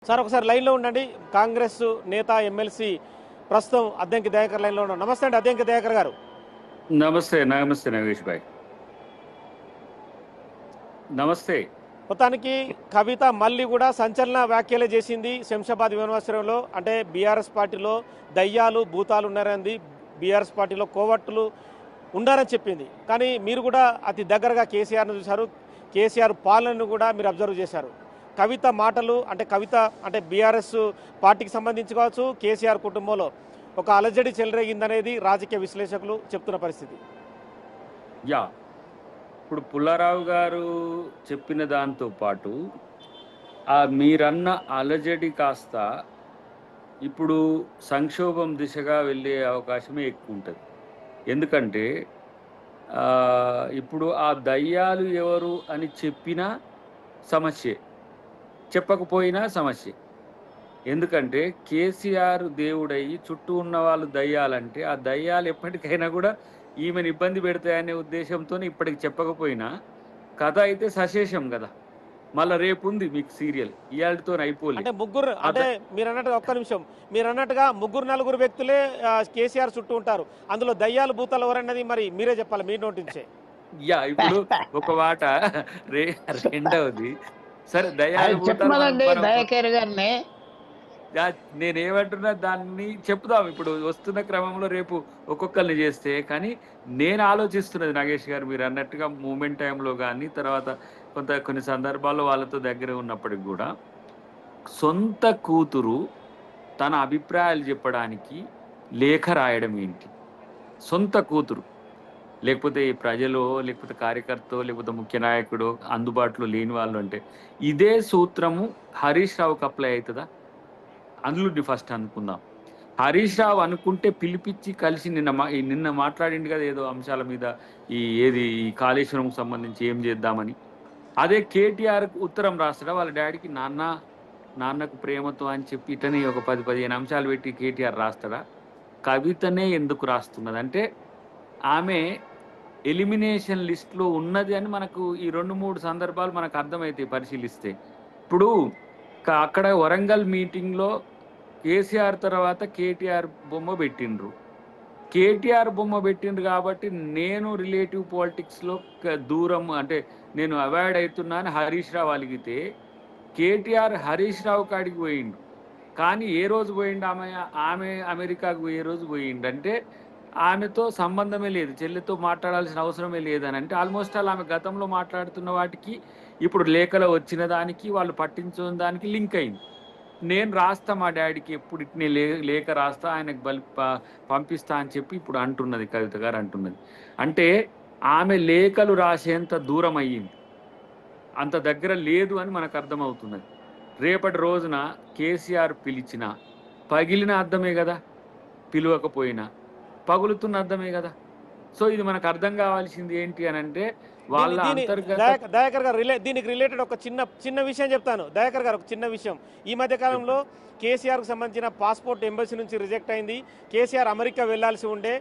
Sir ఒకసారి లైన్లో ఉండండి. కాంగ్రెస్ నేత ఎమ్మెల్సీ ప్రస్తుతం అద్దంకి దయాకర్ లైన్లో ఉన్నాం. నమస్తే అండి అద్దంకి దయాకర్ గారు. నమస్తే నమస్తే నగేష్ భాయ్, నమస్తే. మొత్తానికి కవిత మళ్ళీ కూడా సంచలన వ్యాఖ్యలే చేసింది శంషాబాద్ విమానాశ్రయంలో. అంటే బీఆర్ఎస్ పార్టీలో దయ్యాలు భూతాలు ఉన్నారని, బీఆర్ఎస్ పార్టీలో కోవట్టులు ఉన్నారని చెప్పింది. కానీ మీరు కూడా అతి దగ్గరగా కేసీఆర్ను చూశారు, కేసీఆర్ పాలనను కూడా మీరు అబ్జర్వ్ చేశారు. కవిత మాటలు కవిత బీఆర్ఎస్ పార్టీకి సంబంధించి కావచ్చు, కేసీఆర్ కుటుంబంలో ఒక అలజడి చెలరేగిందనేది రాజకీయ విశ్లేషకులు చెప్తున్న పరిస్థితి. యా, ఇప్పుడు పుల్లారావు గారు చెప్పిన దాంతో పాటు మీరన్న అలజడి కాస్త ఇప్పుడు సంక్షోభం దిశగా వెళ్ళే అవకాశమే ఎక్కువ ఉంటుంది. ఎందుకంటే ఇప్పుడు ఆ దయ్యాలు ఎవరు అని చెప్పినా సమస్యే, చెప్పకపోయినా సమస్యే. ఎందుకంటే కేసీఆర్ దేవుడయ్యి చుట్టూ ఉన్న వాళ్ళు దయ్యాలంటే ఆ దయ్యాలు ఎప్పటికైనా కూడా ఈమెను ఇబ్బంది పెడతాయనే ఉద్దేశంతో ఇప్పటికి చెప్పకపోయినా కథ అయితే సశేషం కదా. మళ్ళీ రేపు ఉంది మీకు సీరియల్, ఇవాళతో అయిపోలేదు. అంటే ముగ్గురు, అంటే మీరు అన్నట్టుగా ఒక్క నిమిషం, మీరు అన్నట్టుగా ముగ్గురు నలుగురు వ్యక్తులే కేసీఆర్ చుట్టూ ఉంటారు. అందులో దయ్యాలు భూతాలు ఎవరన్నది మరి మీరే చెప్పాలి, మీరు నోటించే. యా, ఇప్పుడు ఒక మాట రెండవది, సరే దయ్యాలు భూతాలు నేనేమంటున్నా దాన్ని చెప్దాం. ఇప్పుడు వస్తున్న క్రమంలో రేపు ఒక్కొక్కరిని చేస్తే, కానీ నేను ఆలోచిస్తున్నది నాగేష్ గారు మీరు అన్నట్టుగా మూమెంట్ టైంలో కానీ తర్వాత కొన్ని సందర్భాల్లో వాళ్ళతో దగ్గర ఉన్నప్పటికి కూడా సొంత కూతురు తన అభిప్రాయాలు చెప్పడానికి లేఖ రాయడం ఏంటి? సొంత కూతురు, లేకపోతే ప్రజలు, లేకపోతే కార్యకర్త, లేకపోతే ముఖ్య నాయకుడు అందుబాటులో లేని వాళ్ళు అంటే ఇదే సూత్రము హరీష్ రావుకి అప్లై అవుతుందా? అందులో ఫస్ట్ అనుకుందాం. హరీష్ రావు అనుకుంటే పిలిపించి కలిసి నిన్న మాట్లాడింది కదా ఏదో అంశాల మీద, ఈ కాళేశ్వరంకు సంబంధించి ఏం చేద్దామని. అదే కేటీఆర్ ఉత్తరం రాస్తాడా వాళ్ళ డాడీకి, నాన్నకు ప్రేమతో అని చెప్పి ఇటనే ఒక 10-15 అంశాలు పెట్టి కేటీఆర్ రాస్తాడా? కవితనే ఎందుకు రాస్తున్నది అంటే ఆమె ఎలిమినేషన్ లిస్ట్లో ఉన్నది అని మనకు ఈ 2-3 సందర్భాలు మనకు అర్థమవుతాయి పరిశీలిస్తే. ఇప్పుడు అక్కడ వరంగల్ మీటింగ్లో కేసీఆర్ తర్వాత కేటీఆర్ బొమ్మ పెట్టిండ్రు. కేటీఆర్ బొమ్మ పెట్టిండ్రు కాబట్టి నేను రిలేటివ్ పాలిటిక్స్లో దూరం, అంటే నేను అవాయిడ్ అవుతున్నాను హరీష్ రావు అలిగితే, కేటీఆర్ హరీష్ రావు కాడికి పోయిండు. కానీ ఏ రోజు పోయిండు? ఆమె అమెరికాకు పోయే రోజు పోయిండు. అంటే ఆమెతో సంబంధమే లేదు, చెల్లితో మాట్లాడాల్సిన అవసరమే లేదని. అంటే ఆల్మోస్ట్ ఆమె గతంలో మాట్లాడుతున్న వాటికి ఇప్పుడు లేఖలో వచ్చిన దానికి వాళ్ళు పట్టించుకున్న దానికి లింక్ అయింది. నేను రాస్తా మా డాడీకి, ఎప్పుడు ఇట్నే లేఖ రాస్తా, ఆయనకు పంపిస్తా అని చెప్పి ఇప్పుడు అంటున్నది కవిత గారు అంటున్నది. అంటే ఆమె లేఖలు రాసేంత దూరం అయ్యింది, అంత దగ్గర లేదు అని మనకు అర్థమవుతున్నది. రేపటి రోజున కేసీఆర్ పిలిచిన పగిలిన అర్థమే కదా, పిలవకపోయినా పగులుతున్న అర్థమే కదా. సో ఇది మనకు అర్థం కావాల్సింది ఏంటి అని అంటే వాళ్ళ దయాకర్ గారు దీనికి రిలేటెడ్ ఒక చిన్న విషయం చెప్తాను. దయాకర్ గారు ఒక చిన్న విషయం, ఈ మధ్య కాలంలో కేసీఆర్కు సంబంధించిన పాస్పోర్ట్ ఎంబసీ నుంచి రిజెక్ట్ అయింది. కేసీఆర్ అమెరికా వెళ్లాల్సి ఉండే,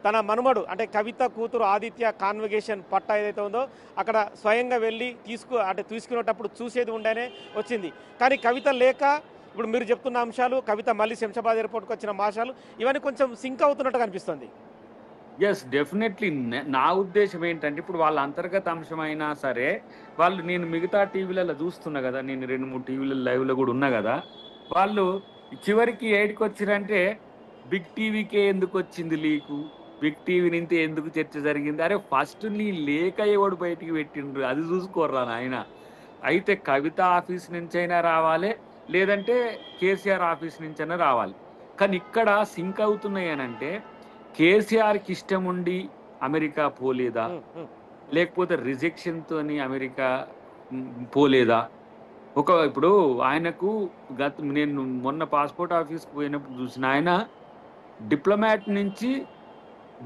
తన మనుమడు కవిత కూతురు ఆదిత్య కాన్వకేషన్ పట్టా ఏదైతే ఉందో అక్కడ స్వయంగా వెళ్ళి తీసుకునేటప్పుడు చూసేది ఉండేనే వచ్చింది. కానీ కవిత లేక ఇప్పుడు మీరు చెప్తున్న అంశాలు, కవిత మళ్ళీ శంషాబాద్ ఎయిర్పోర్ట్కి వచ్చిన మాషాలు, ఇవన్నీ కొంచెం సింక్ అవుతున్నట్టు కనిపిస్తుంది. Yes, definitely. నా ఉద్దేశం ఏంటంటే ఇప్పుడు వాళ్ళ అంతర్గత అంశమైనా సరే, వాళ్ళు, నేను మిగతా టీవీలలో చూస్తున్నా కదా, నేను 2-3 టీవీలలో లైవ్లో కూడా ఉన్నా కదా, వాళ్ళు చివరికి ఏడికి వచ్చిరంటే బిగ్ టీవీకే ఎందుకు వచ్చింది లీకు, బిగ్ టీవీ నుంచి ఎందుకు చర్చ జరిగింది? అరే ఫస్ట్ నీ లేఖ ఎవడు బయటికి పెట్టిండ్రు అది చూసుకోర్రా నాయన. అయితే కవిత ఆఫీస్ నుంచైనా రావాలి, లేదంటే కేసీఆర్ ఆఫీస్ నుంచైనా రావాలి. కానీ ఇక్కడ సింక్ అవుతున్నాయి అని అంటే కేసీఆర్కి ఇష్టం ఉండి అమెరికా పోలేదా, లేకపోతే రిజెక్షన్తో అమెరికా పోలేదా? ఇప్పుడు ఆయనకు నేను మొన్న పాస్పోర్ట్ ఆఫీస్కి పోయినప్పుడు చూసిన, ఆయన డిప్లొమాట్ నుంచి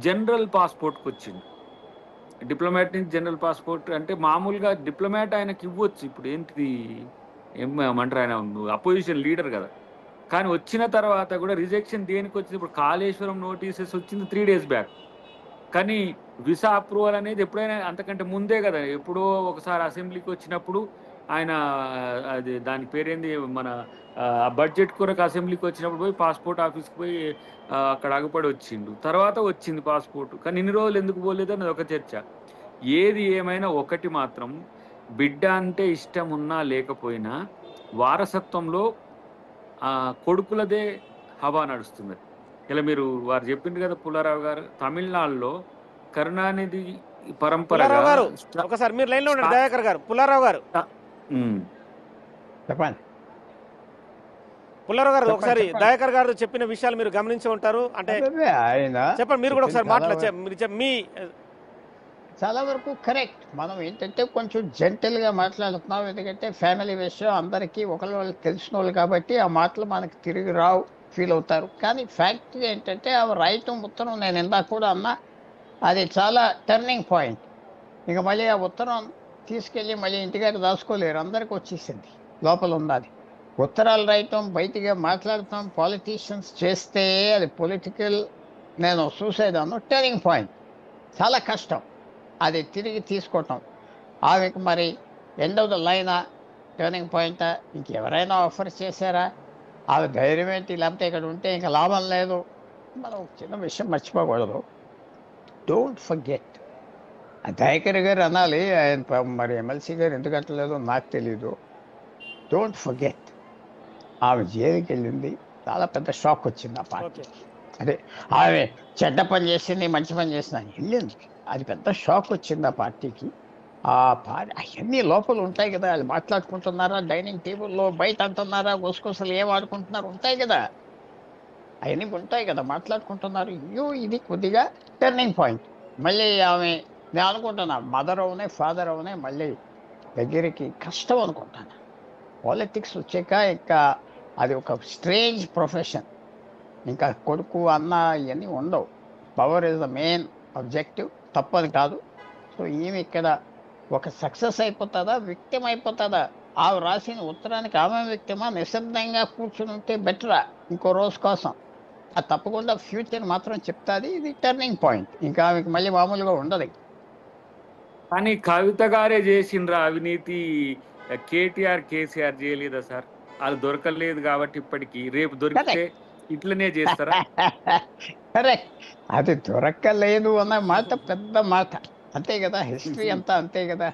జనరల్ పాస్పోర్ట్కి వచ్చింది. డిప్లొమాట్ నుంచి జనరల్ పాస్పోర్ట్ అంటే మామూలుగా డిప్లొమాట్ ఆయనకి ఇవ్వచ్చు. ఇప్పుడు ఏంటిది ఏమంటారు, ఆయన అపోజిషన్ లీడర్ కదా. కానీ వచ్చిన తర్వాత కూడా రిజెక్షన్ దేనికి వచ్చింది? ఇప్పుడు కాళేశ్వరం నోటీసెస్ వచ్చింది 3 days బ్యాక్. కానీ వీసా అప్రూవల్ అనేది ఎప్పుడైనా అంతకంటే ముందే కదా, ఎప్పుడో ఒకసారి అసెంబ్లీకి వచ్చినప్పుడు ఆయన అది దాని పేరేంది మన బడ్జెట్ కొరకు అసెంబ్లీకి వచ్చినప్పుడు పోయి పాస్పోర్ట్ ఆఫీస్కి పోయి అక్కడ ఆగుపడి వచ్చిండు. తర్వాత వచ్చింది పాస్పోర్ట్. కానీ ఇన్ని రోజులు ఎందుకు పోలేదు అన్నది ఒక చర్చ. ఏది ఏమైనా ఒకటి మాత్రం, బిడ్డ అంటే ఇష్టం ఉన్నా లేకపోయినా వారసత్వంలో కొడుకులదే హవా నడుస్తున్నది. ఇలా మీరు వారు చెప్పిండ్రు కదా పుల్లారావు గారు, తమిళనాడులో కరుణానిధి పరంపరగా పుల్లారావు గారు ఒకసారి మీరు లైన్లో ఉండండి. దయాకర్ గారు, పుల్లారావు గారు చెప్పండి. పుల్లారావు గారు ఒకసారి దయాకర్ గారు చెప్పిన విషయాలు మీరు గమనించి ఉంటారు. అంటే ఆయన చెప్పండి, మీరు కూడా ఒకసారి మీ చాలా వరకు కరెక్ట్. మనం ఏంటంటే కొంచెం జెంటల్గా మాట్లాడుతున్నాం, ఎందుకంటే ఫ్యామిలీ విషయం అందరికీ ఒకళ్ళు వాళ్ళకి తెలిసిన వాళ్ళు కాబట్టి ఆ మాటలు మనకి తిరిగి రావు, ఫీల్ అవుతారు. కానీ ఫ్యాక్ట్ ఏంటంటే ఆ రాయటం ఉత్తరం నేను ఇందాక కూడా అన్నా, అది చాలా టర్నింగ్ పాయింట్. ఇక మళ్ళీ ఆ ఉత్తరం తీసుకెళ్ళి మళ్ళీ ఇంటికాడ దాచుకోలేరు, అందరికి వచ్చేసింది, లోపల ఉన్నది. ఉత్తరాలు రాయటం, బయటిగా మాట్లాడటం పాలిటీషియన్స్ చేస్తే అది పొలిటికల్, నేను చూసేదాన్ని టర్నింగ్ పాయింట్, చాలా కష్టం అది తిరిగి తీసుకోవటం. ఆమెకు మరి ఎండ్ ఆఫ్ ద లైనా టర్నింగ్ పాయింటా, ఇంకెవరైనా ఆఫర్ చేశారా, ఆమె ధైర్యం ఏంటి, లేకపోతే ఇక్కడ ఉంటే ఇంకా లాభం లేదు. మనం ఒక చిన్న విషయం మర్చిపోకూడదు, డోంట్ ఫర్గెట్. దయాకర్ గారు అనాలి, ఆయన మరి ఎమ్మెల్సీ గారు ఎందుకు అంటలేదో నాకు తెలీదు. డోంట్ ఫర్గెట్, ఆమె జైలుకి వెళ్ళింది, చాలా పెద్ద షాక్ వచ్చింది ఆ పార్టీకి. అదే ఆమె చెడ్డ పని చేసింది, మంచి పని చేసింది అని వెళ్ళింది, అది పెద్ద షాక్ వచ్చింది ఆ పార్టీకి. అవన్నీ లోపల ఉంటాయి కదా, వాళ్ళు మాట్లాడుకుంటున్నారా డైనింగ్ టేబుల్లో, బయట అంటున్నారా, గుసగుసలు ఏం ఆడుకుంటున్నారు, ఉంటాయి కదా, అవన్నీ ఉంటాయి కదా, మాట్లాడుకుంటున్నారు. ఇది కొద్దిగా టర్నింగ్ పాయింట్. మళ్ళీ ఆమె, నేను అనుకుంటున్నా మదర్ అవునే ఫాదర్ అవునే మళ్ళీ దగ్గరికి కష్టం అనుకుంటాను. పాలిటిక్స్ వచ్చాక ఇంకా అది ఒక స్ట్రేంజ్ ప్రొఫెషన్, ఇంకా కొడుకు అన్న ఇవన్నీ ఉండవు. Power is the main objective, తప్పని కాదు. సో ఈమె ఇక్కడ ఒక సక్సెస్ అయిపోతుందా, విక్టిమ్ అయిపోతుందా? ఆమె రాసిన ఉత్తరానికి ఆమె విక్టిమా, నిశ్శబ్దంగా కూర్చుని ఉంటే బెటరా ఇంకో రోజు కోసం? అది తప్పకుండా ఫ్యూచర్ మాత్రం చెప్తుంది. ఇది టర్నింగ్ పాయింట్, ఇంకా ఆమెకి మళ్ళీ మామూలుగా ఉండదు. కానీ కవిత గారే చేసిండ్రా అవినీతి, కేటీఆర్ కేసీఆర్ చేయలేదా సార్? అది దొరకలేదు కాబట్టి ఇప్పటికి, రేపు దొరికితే ఇట్లనే చేస్తారా? కరెక్ట్, అది దొరకలేదు అన్న మాట పెద్ద మాట, అంతే కదా, హిస్టరీ అంతా అంతే కదా.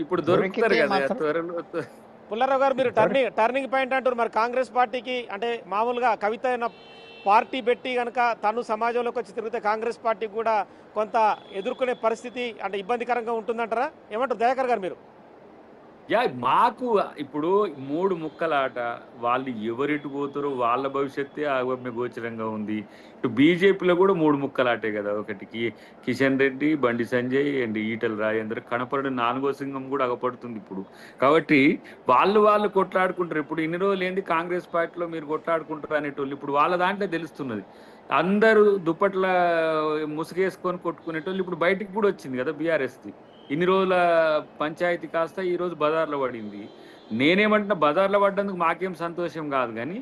ఇప్పుడు దొరుకుతారు కదా త్వరలో. పుల్లారావు గారు, మీరు టర్నింగ్ పాయింట్ అంటారు. మరి కాంగ్రెస్ పార్టీకి అంటే మామూలుగా కవిత పార్టీ పెట్టి కనుక తను సమాజంలోకి వచ్చి తిరిగితే కాంగ్రెస్ పార్టీకి కూడా కొంత ఎదుర్కొనే పరిస్థితి అంటే ఇబ్బందికరంగా ఉంటుందంటారా? ఏమంటారు దయాకర్ గారు మీరు? మాకు ఇప్పుడు 3 ముక్కలాట, వాళ్ళు ఎవరిటు పోతారో వాళ్ళ భవిష్యత్తే ఆగమ్య గోచరంగా ఉంది. ఇటు బీజేపీలో కూడా 3 ముక్కలాటే కదా, ఒకటికి కిషన్ రెడ్డి, బండి సంజయ్ అండ్ ఈటల రాజేందర్, కనపడిన 4వ సింహం కూడా అగపడుతుంది ఇప్పుడు. కాబట్టి వాళ్ళు కొట్లాడుకుంటారు. ఇప్పుడు ఇన్ని రోజులు ఏంది కాంగ్రెస్ పార్టీలో మీరు కొట్లాడుకుంటారు అనేటోళ్ళు, ఇప్పుడు వాళ్ళ దాంట్లో తెలుస్తున్నది. అందరూ దుప్పట్ల ముసుగేసుకొని కొట్టుకునేటోళ్ళు ఇప్పుడు బయటికి కూడా వచ్చింది కదా బీఆర్ఎస్ది. ఇన్ని రోజుల పంచాయతీ కాస్త ఈరోజు బజార్లో పడింది. నేనేమంటున్నా, బజార్లో పడ్డందుకు మాకేం సంతోషం కాదు, కానీ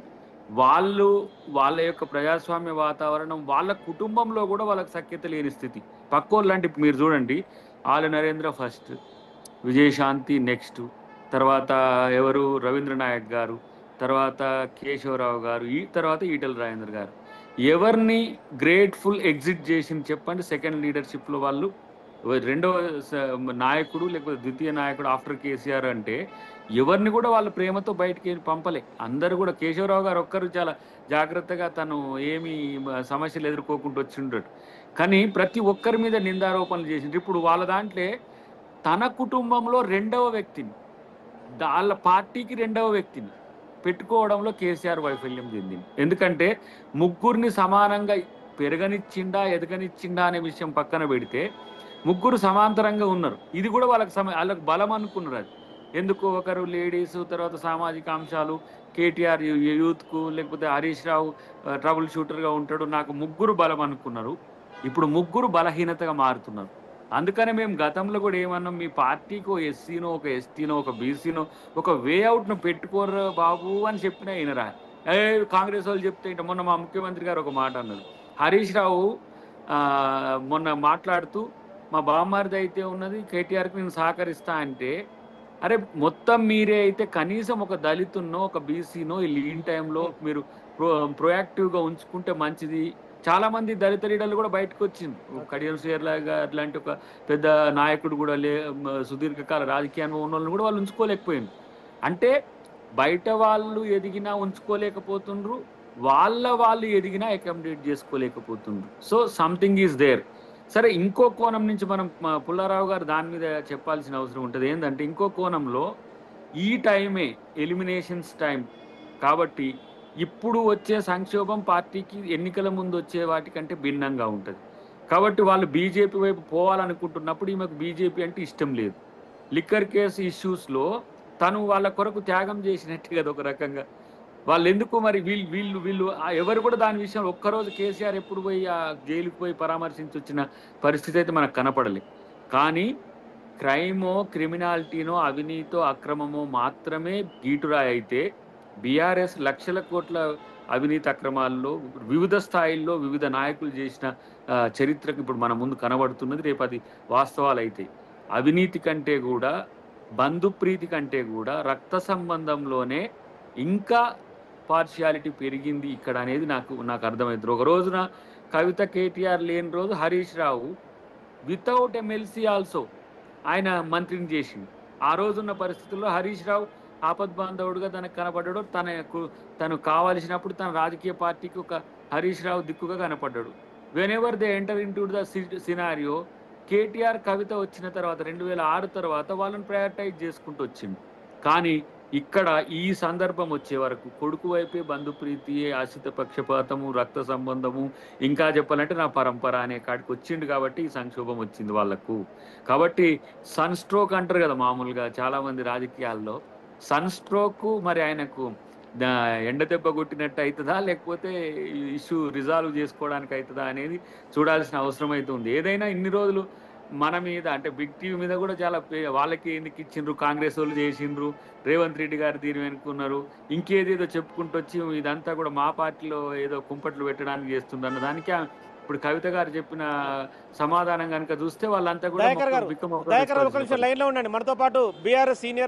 వాళ్ళ యొక్క ప్రజాస్వామ్య వాతావరణం, వాళ్ళ కుటుంబంలో కూడా వాళ్ళకి సఖ్యత లేని స్థితి. పక్కోళ్ళు లాంటి మీరు చూడండి, ఆల నరేంద్ర ఫస్ట్, విజయశాంతి నెక్స్ట్, తర్వాత ఎవరు రవీంద్ర నాయక్ గారు, తర్వాత కేశవరావు గారు, ఈ తర్వాత ఈటల రాజేందర్ గారు. ఎవరిని గ్రేట్ఫుల్ ఎగ్జిట్ చేసింది చెప్పండి సెకండ్ లీడర్షిప్లో వాళ్ళు? రెండవ నాయకుడు లేకపోతే ద్వితీయ నాయకుడు ఆఫ్టర్ కేసీఆర్ అంటే ఎవరిని కూడా వాళ్ళ ప్రేమతో బయటికి పంపలే. అందరూ కూడా, కేశవరావు గారు ఒక్కరు చాలా జాగ్రత్తగా తను ఏమి సమస్యలు ఎదుర్కోకుండా వచ్చిండ్రు, కానీ ప్రతి ఒక్కరి మీద నిందారోపణలు చేసిండ్రు. ఇప్పుడు వాళ్ళ దాంట్లో తన కుటుంబంలో 2వ వ్యక్తిని, వాళ్ళ పార్టీకి 2వ వ్యక్తిని పెట్టుకోవడంలో కేసీఆర్ వైఫల్యం చెందింది. ఎందుకంటే ముగ్గురిని సమానంగా పెరగనిచ్చిండా ఎదగనిచ్చిండా అనే విషయం పక్కన పెడితే ముగ్గురు సమాంతరంగా ఉన్నారు. ఇది కూడా వాళ్ళకి బలం అనుకున్నారు. అది ఎందుకు, ఒకరు లేడీస్, తర్వాత సామాజిక అంశాలు, కేటీఆర్ యూత్కు, లేకపోతే హరీష్ రావు ట్రబుల్ షూటర్గా ఉంటాడు, నాకు ముగ్గురు బలం అనుకున్నారు. ఇప్పుడు ముగ్గురు బలహీనతగా మారుతున్నారు. అందుకనే మేము గతంలో కూడా ఏమన్నాం, మీ పార్టీకి ఒక ఎస్సీనో, ఒక ఎస్టీనో, ఒక బీసీనో ఒక వేఅవుట్ను పెట్టుకోరు బాబు అని చెప్పినా ఈయనరా. కాంగ్రెస్ వాళ్ళు చెప్తే ఇంట మొన్న మా ముఖ్యమంత్రి గారు ఒక మాట అన్నారు. హరీష్ రావు మొన్న మాట్లాడుతూ, మా బామ్మారిది అయితే ఉన్నది కేటీఆర్కి నేను సహకరిస్తా అంటే, అరే మొత్తం మీరే అయితే కనీసం ఒక దళితున్నో ఒక బీసీనో ఈ లీన్ టైంలో మీరు ప్రొయాక్టివ్గా ఉంచుకుంటే మంచిది. చాలా మంది దళిత లీడర్లు కూడా బయటకు వచ్చింది. కడియం శ్రీహరి అట్లాంటి ఒక పెద్ద నాయకుడు కూడా సుదీర్ఘకాల రాజకీయ అనుభవం ఉన్న వాళ్ళని కూడా వాళ్ళు ఉంచుకోలేకపోయింది. అంటే బయట వాళ్ళు ఎదిగినా ఉంచుకోలేకపోతుండ్రు, వాళ్ళు ఎదిగినా అకామిడేట్ చేసుకోలేకపోతుండ్రు. So something is there. సరే, ఇంకో కోణం నుంచి మనం పుల్లారావు గారు దాని మీద చెప్పాల్సిన అవసరం ఉంటుంది. ఏంటంటే ఇంకో కోణంలో ఈ టైమే ఎలిమినేషన్స్ టైం కాబట్టి ఇప్పుడు వచ్చే సంక్షోభం పార్టీకి ఎన్నికల ముందు వచ్చే వాటికంటే భిన్నంగా ఉంటుంది. కాబట్టి వాళ్ళు బీజేపీ వైపు పోవాలనుకుంటున్నప్పుడు ఈమెకు బీజేపీ అంటే ఇష్టం లేదు. లిక్కర్ కేసు ఇష్యూస్లో తను వాళ్ళ కొరకు త్యాగం చేసినట్టు కదా ఒక రకంగా. వాళ్ళు ఎందుకు మరి వీళ్ళు ఎవరు కూడా దాని విషయం ఒక్కరోజు కేసీఆర్ ఎప్పుడు పోయి ఆ జైలుకు పోయి పరామర్శించి వచ్చిన పరిస్థితి అయితే మనకు కనపడలే. కానీ క్రైమో, క్రిమినాలిటీనో, అవినీతో, అక్రమమో మాత్రమే గీటురాయి అయితే బీఆర్ఎస్ లక్షల కోట్ల అవినీతి అక్రమాల్లో వివిధ స్థాయిల్లో వివిధ నాయకులు చేసిన చరిత్రకు ఇప్పుడు మన ముందు కనబడుతున్నది. రేపు అది వాస్తవాలు అయితే అవినీతి కంటే కూడా, బంధుప్రీతి కంటే కూడా రక్త సంబంధంలోనే ఇంకా పార్షియాలిటీ పెరిగింది ఇక్కడ అనేది నాకు అర్థమవుతుంది. ఒక రోజున కవిత, కేటీఆర్ లేని రోజు Harish Rao without MLC also ఆయన మంత్రిని చేసింది. ఆ రోజున్న పరిస్థితుల్లో హరీష్ రావు ఆపద్బాంధవుడుగా తనకు కనపడ్డాడు. తను కావలసినప్పుడు తన రాజకీయ పార్టీకి ఒక హరీష్ రావు దిక్కుగా కనపడ్డాడు. Whenever they enter into the scenario, KTR, Kavitha వచ్చిన తర్వాత 2006 తర్వాత వాళ్ళని ప్రయారిటైజ్ చేసుకుంటూ వచ్చింది. కానీ ఇక్కడ ఈ సందర్భం వచ్చే వరకు కొడుకు వైపే బంధుప్రీతి, ఆశ్రిత పక్షపాతము, రక్త సంబంధము, ఇంకా చెప్పాలంటే నా పరంపర అనే కాడికి వచ్చిండు. కాబట్టి ఈ సంక్షోభం వచ్చింది వాళ్ళకు. కాబట్టి సన్ స్ట్రోక్ అంటారు కదా మామూలుగా చాలా మంది రాజకీయాల్లో. సన్ స్ట్రోక్ మరి ఆయనకు ఎండ దెబ్బ కొట్టినట్టు అవుతుందా, లేకపోతే ఇష్యూ రిజాల్వ్ చేసుకోవడానికి అవుతుందా అనేది చూడాల్సిన అవసరం అయితే ఉంది. ఏదైనా ఇన్ని రోజులు మన మీద అంటే బిగ్ టీవీ మీద కూడా చాలా వాళ్ళకి ఎందుకు ఇచ్చిండ్రు, కాంగ్రెస్ వాళ్ళు చేసిండ్రు, రేవంత్ రెడ్డి గారు దీని వెనుకున్నారు, ఇంకేదేదో చెప్పుకుంటూ వచ్చి ఇదంతా కూడా మా పార్టీలో ఏదో కుంపట్లు పెట్టడానికి చేస్తుంది అన్న దానికి ఇప్పుడు కవిత గారు చెప్పిన సమాధానం కనుక చూస్తే వాళ్ళంతా కూడా దయాకర్ గారు ఒక నిమిషం లైన్ లో ఉండండి. మనతో పాటు బీఆర్ఎస్ సీనియర్